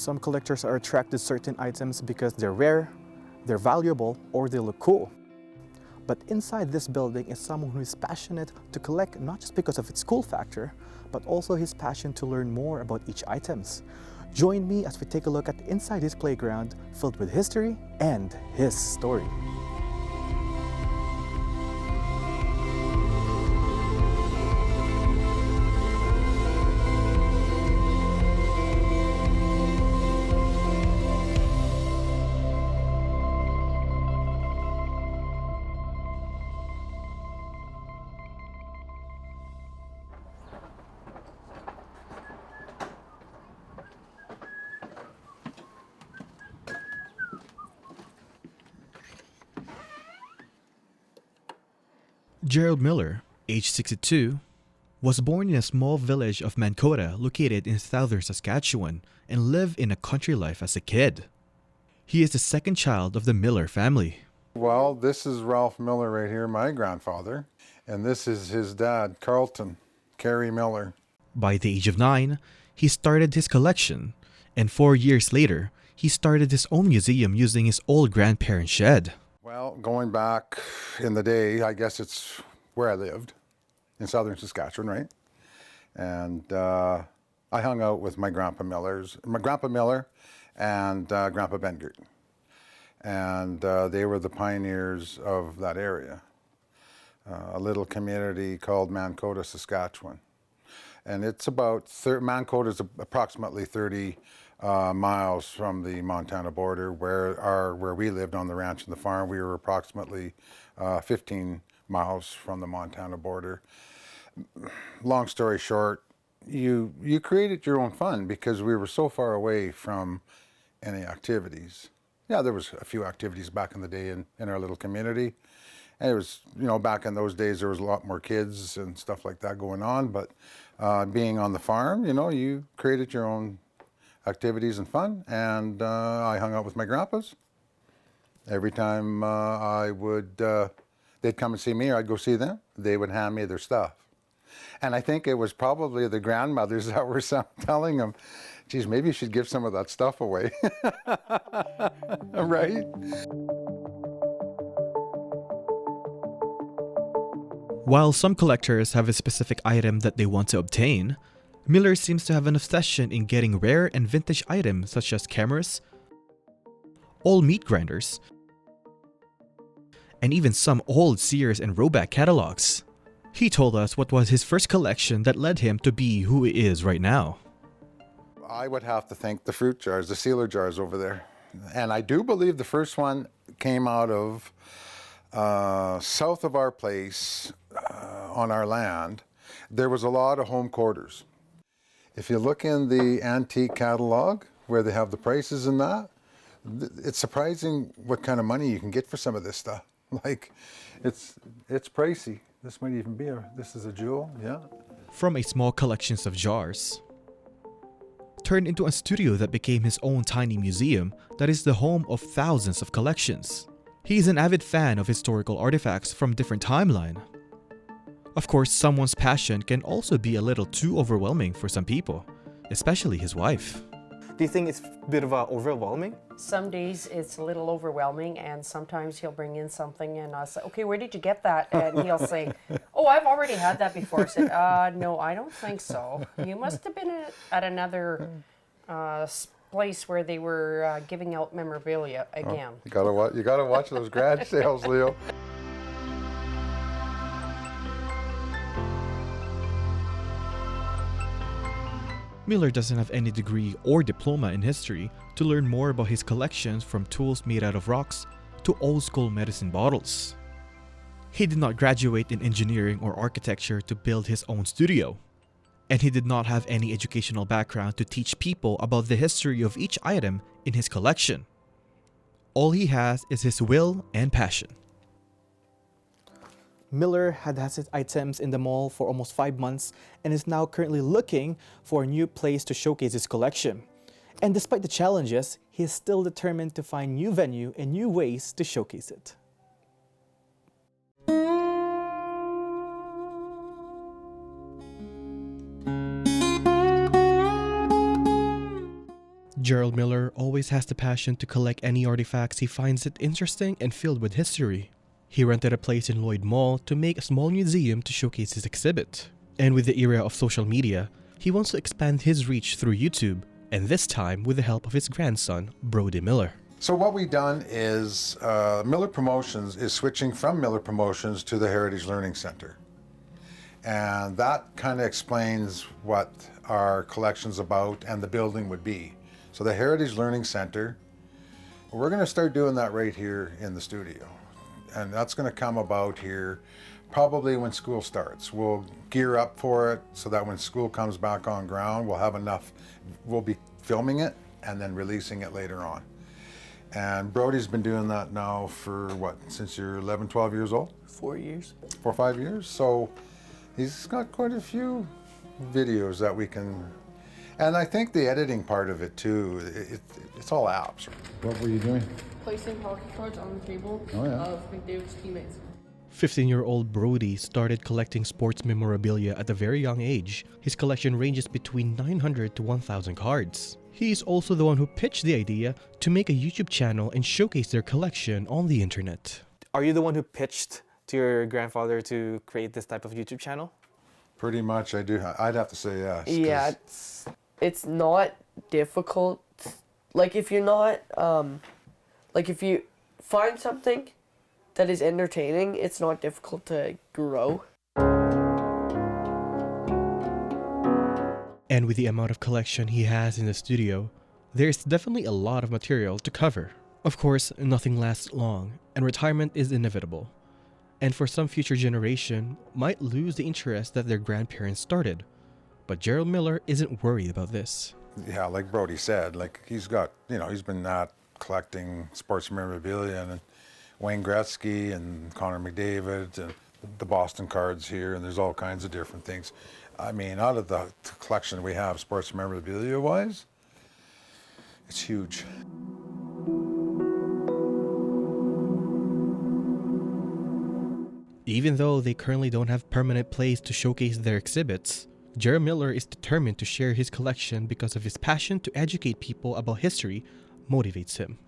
Some collectors are attracted to certain items because they're rare, they're valuable, or they look cool. But inside this building is someone who is passionate to collect not just because of its cool factor, but also his passion to learn more about each items. Join me as we take a look at inside his playground filled with history and his story. Gerald Miller, age 62, was born in a small village of Mancota located in southern Saskatchewan and lived in a country life as a kid. He is the second child of the Miller family. Well, this is Ralph Miller right here, my grandfather, and this is his dad, Carlton, Carey Miller. By the age of 9, he started his collection, and 4 years later, he started his own museum using his old grandparents' shed. Well, going back in the day, I guess it's where I lived, in southern Saskatchewan, right? And I hung out with my Grandpa Miller and Grandpa Bengert. And they were the pioneers of that area, a little community called Mancota, Saskatchewan. And it's about, Mancota is approximately 30 miles from the Montana border. Where we lived on the ranch and the farm, we were approximately 15 miles from the Montana border. Long story short, you created your own fun because we were so far away from any activities. Yeah, there was a few activities back in the day in our little community. And it was, back in those days, there was a lot more kids and stuff like that going on. But being on the farm, you created your own activities and fun. And I hung out with my grandpas. Every time they'd come and see me or I'd go see them, they would hand me their stuff. And I think it was probably the grandmothers that were telling them, geez, maybe you should give some of that stuff away. Right? While some collectors have a specific item that they want to obtain, Miller seems to have an obsession in getting rare and vintage items such as cameras, old meat grinders, and even some old Sears and Roebuck catalogs. He told us what was his first collection that led him to be who he is right now. I would have to think the fruit jars, the sealer jars over there. And I do believe the first one came out of south of our place on our land. There was a lot of home quarters. If you look in the antique catalog where they have the prices and that, it's surprising what kind of money you can get for some of this stuff. Like, it's pricey. This might even be this is a jewel, yeah. From a small collection of jars, turned into a studio that became his own tiny museum that is the home of thousands of collections. He is an avid fan of historical artifacts from different timeline. Of course, someone's passion can also be a little too overwhelming for some people, especially his wife. Do you think it's a bit of overwhelming? Some days it's a little overwhelming, and sometimes he'll bring in something and I'll say, okay, where did you get that? And he'll say, oh, I've already had that before. I said, no, I don't think so. You must have been at another place where they were giving out memorabilia again. Oh, you gotta watch those garage sales, Leo. Miller doesn't have any degree or diploma in history to learn more about his collections, from tools made out of rocks to old school medicine bottles. He did not graduate in engineering or architecture to build his own studio, and he did not have any educational background to teach people about the history of each item in his collection. All he has is his will and passion. Miller had his items in the mall for almost 5 months and is now currently looking for a new place to showcase his collection. And despite the challenges, he is still determined to find new venue and new ways to showcase it. Gerald Miller always has the passion to collect any artifacts he finds it interesting and filled with history. He rented a place in Lloyd Mall to make a small museum to showcase his exhibit. And with the era of social media, he wants to expand his reach through YouTube, and this time with the help of his grandson, Brody Miller. So what we've done is Miller Promotions is switching from Miller Promotions to the Heritage Learning Center. And that kind of explains what our collection's about and the building would be. So the Heritage Learning Center, we're going to start doing that right here in the studio. And that's going to come about here probably when school starts. We'll gear up for it so that when school comes back on ground, we'll have enough, we'll be filming it and then releasing it later on. And Brody's been doing that now for what, since you're 11, 12 years old? 4 years. 4 or 5 years. So he's got quite a few videos that we can, and I think the editing part of it too, it's all apps. What were you doing? Placing hockey cards on the table of McDavid's teammates. 15-year-old Brody started collecting sports memorabilia at a very young age. His collection ranges between 900 to 1,000 cards. He is also the one who pitched the idea to make a YouTube channel and showcase their collection on the internet. Are you the one who pitched to your grandfather to create this type of YouTube channel? Pretty much, I do. I'd have to say yes. Yeah, it's not difficult. Like if you're not, like if you find something that is entertaining, it's not difficult to grow. And with the amount of collection he has in the studio, there's definitely a lot of material to cover. Of course, nothing lasts long, and retirement is inevitable. And for some future generation, might lose the interest that their grandparents started. But Gerald Miller isn't worried about this. Yeah, like Brody said, like he's got, he's been collecting sports memorabilia and Wayne Gretzky and Connor McDavid and the Boston cards here, and there's all kinds of different things. I mean, out of the collection we have, sports memorabilia-wise, it's huge. Even though they currently don't have permanent place to showcase their exhibits, Gerald Miller is determined to share his collection because of his passion to educate people about history motivates him.